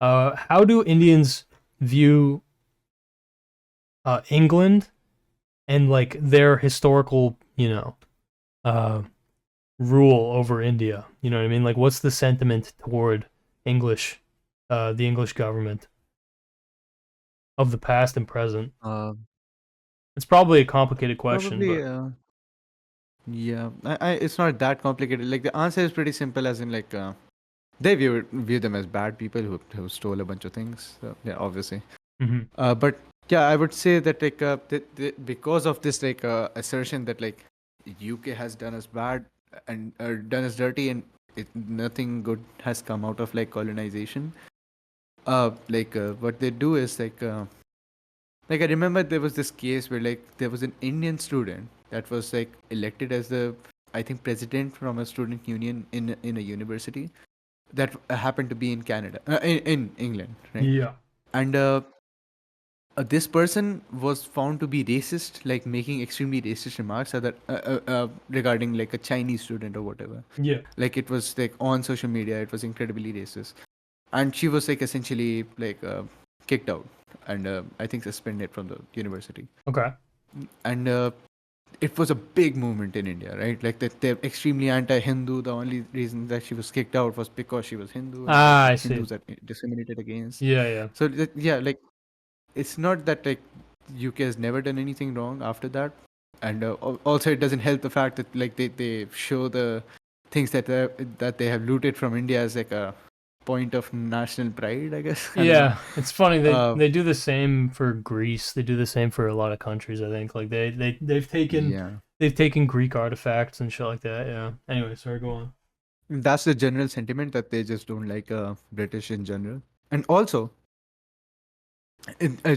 How do Indians view England and like their historical, uh, rule over India? You know what I mean? Like, what's the sentiment toward English, the English government of the past and present? Uh, It's probably a complicated question, Probably, but yeah. It's not that complicated. Like the answer is pretty simple, as in like they view them as bad people who stole a bunch of things. So, yeah, obviously. mhm. But yeah, I would say that like because of this like assertion that like UK has done us bad and done us dirty, and nothing good has come out of like colonization. What they do is like I remember there was this case where like there was an Indian student that was like elected as the, I think, president from a student union in a university that happened to be in Canada, in England, right? Yeah. And this person was found to be racist, like making extremely racist remarks regarding like a Chinese student or whatever. Yeah. Like it was like on social media, it was incredibly racist, and she was like essentially like kicked out and I think suspended from the university. Okay. And it was a big movement in India, right? Like that they're extremely anti-Hindu. The only reason that she was kicked out was because she was Hindu, and like Ah, I see. Hindus are discriminated against. Yeah, yeah. So yeah, like it's not that like UK has never done anything wrong after that, and also it doesn't help the fact that like they show the things that they have looted from India as like a point of national pride, I guess. I don't know. Yeah, it's funny Uh, they do the same for Greece. They do the same for a lot of countries. I think like yeah, they've taken Greek artifacts and shit like that. Yeah. Anyway, sorry, go on. that's the general sentiment that they just don't like British in general, and also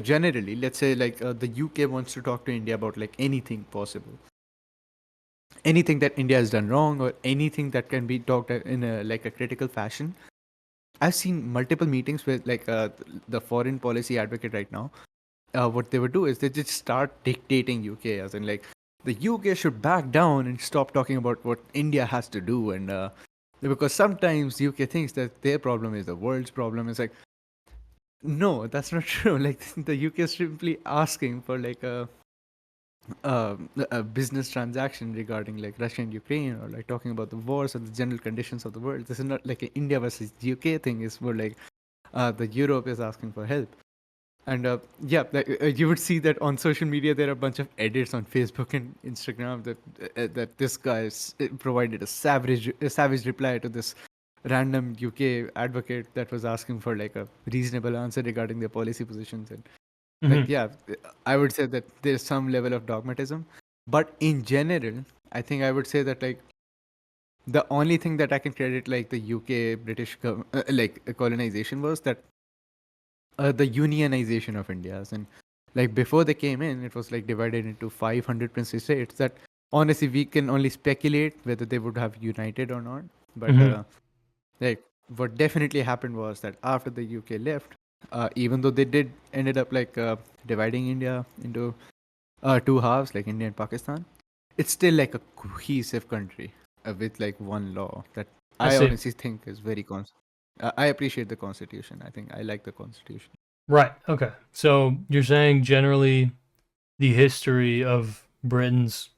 generally, let's say like the UK wants to talk to India about like anything possible, anything that India has done wrong, or anything that can be talked in a like a critical fashion. I've seen multiple meetings with like the foreign policy advocate right now. What they would do is they just start dictating UK, as in like the UK should back down and stop talking about what India has to do, and because sometimes UK thinks that their problem is the world's problem. It's like, no, that's not true. Like the UK is simply asking for like a business transaction regarding like Russia and Ukraine, or like talking about the wars and the general conditions of the world. This is not like an India versus UK thing. It's more like the Europe is asking for help. And yeah, like, you would see that on social media there are a bunch of edits on Facebook and Instagram that this guy provided a savage reply to this random UK advocate that was asking for like a reasonable answer regarding their policy positions. And like, Hmm. yeah, I would say that there's some level of dogmatism, but in general, I think I would say that like the only thing that I can credit like the UK British like colonization was that the unionization of India. As in, like before they came in, it was like divided into 500 princely states. That honestly, we can only speculate whether they would have united or not. But Hmm. like, what definitely happened was that after the UK left, even though they did ended up like dividing India into two halves, like India and Pakistan, it's still like a cohesive country with like one law that I I see. honestly think is very I appreciate the constitution. I think I like the constitution. Right. Okay. So you're saying generally the history of Britain's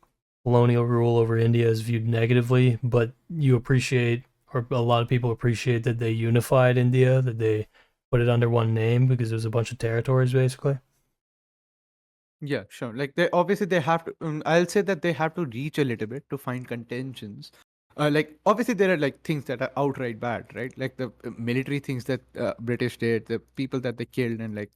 colonial rule over India is viewed negatively, but you appreciate, or a lot of people appreciate, that they unified India, that they put it under one name because it was a bunch of territories, basically. Yeah, sure. Like they obviously they have to. I'll say that they have to reach a little bit to find contentions. Like obviously there are like things that are outright bad, right? Like the military things that British did, the people that they killed, and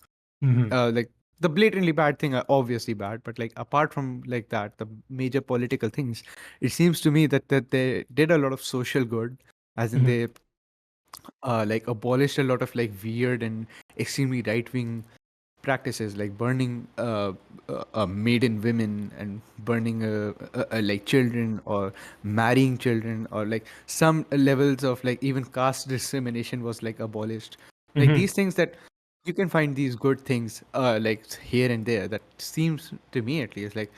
Hmm. like the blatantly bad thing are obviously bad. But like apart from like that, the major political things, it seems to me that they did a lot of social good, as in Hmm. they like abolished a lot of like weird and extremely right wing practices like burning maiden women and burning like children or marrying children, or like some levels of like even caste discrimination was like abolished. Like Hmm. these things that you can find these good things like here and there, that seems to me at least like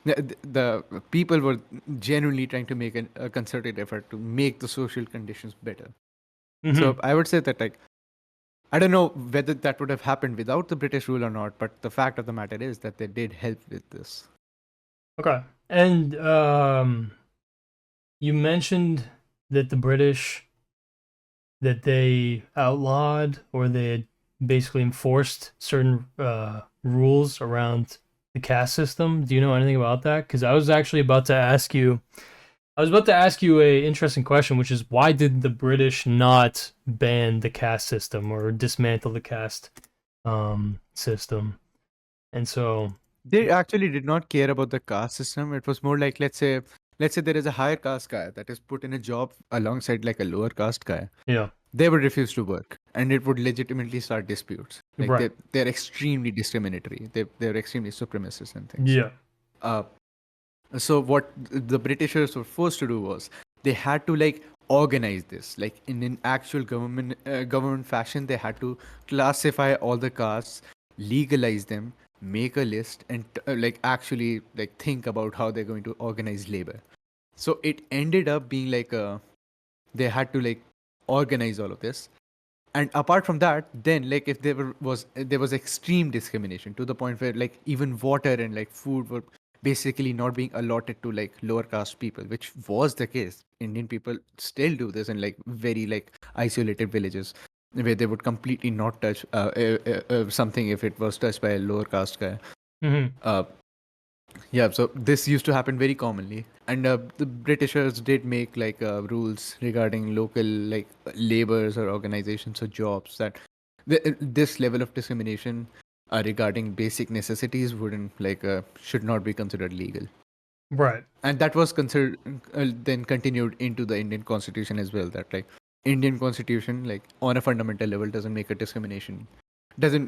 the people were genuinely trying to make a concerted effort to make the social conditions better. So Hmm. I would say that like I don't know whether that would have happened without the British rule or not, but the fact of the matter is that they did help with this. Okay. And you mentioned that the British that they outlawed or they had basically enforced certain rules around the caste system. Do you know anything about that? Because I was actually about to ask you. I was about to ask you a interesting question, which is why did the British not ban the caste system or dismantle the caste system? And so, They actually did not care about the caste system. It was more like, let's say there is a higher caste guy that is put in a job alongside like a lower caste guy. yeah, They would refuse to work, and it would legitimately start disputes. Like right, they're extremely discriminatory. They're extremely supremacist and things. yeah, Uh, so what the Britishers were forced to do was they had to like organize this like in an actual government fashion. They had to classify all the castes, legalize them, make a list, and like actually like think about how they're going to organize labor. So it ended up being like they had to like organize all of this. And apart from that, then like if there was extreme discrimination to the point where like even water and like food were basically not being allotted to like lower caste people, which was the case. Indian people still do this in like very like isolated villages where they would completely not touch something if it was touched by a lower caste guy. hmm, uh, yeah, so this used to happen very commonly, and the Britishers did make like rules regarding local like labors or organizations or jobs that this level of discrimination regarding basic necessities wouldn't like should not be considered legal, right. and that was considered then continued into the Indian Constitution as well. That like Indian Constitution like on a fundamental level doesn't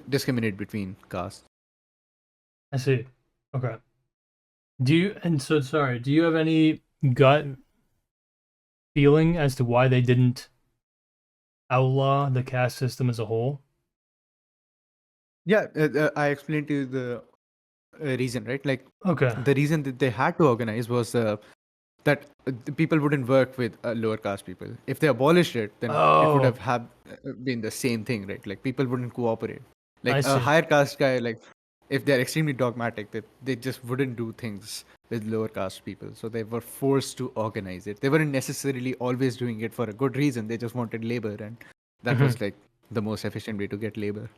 discriminate between castes. I see. Okay. Do you and so sorry? Do you have any gut feeling as to why they didn't outlaw the caste system as a whole? Yeah, I explained to you the reason, right? Like Okay. the reason that they had to organize was that the people wouldn't work with lower caste people. If they abolished it, then it would Oh, have been the same thing, right? Like people wouldn't cooperate. I Like a see. higher caste guy, like if they're extremely dogmatic, they just wouldn't do things with lower caste people. So they were forced to organize it. They weren't necessarily always doing it for a good reason. They just wanted labor, and that Hmm. was like the most efficient way to get labor.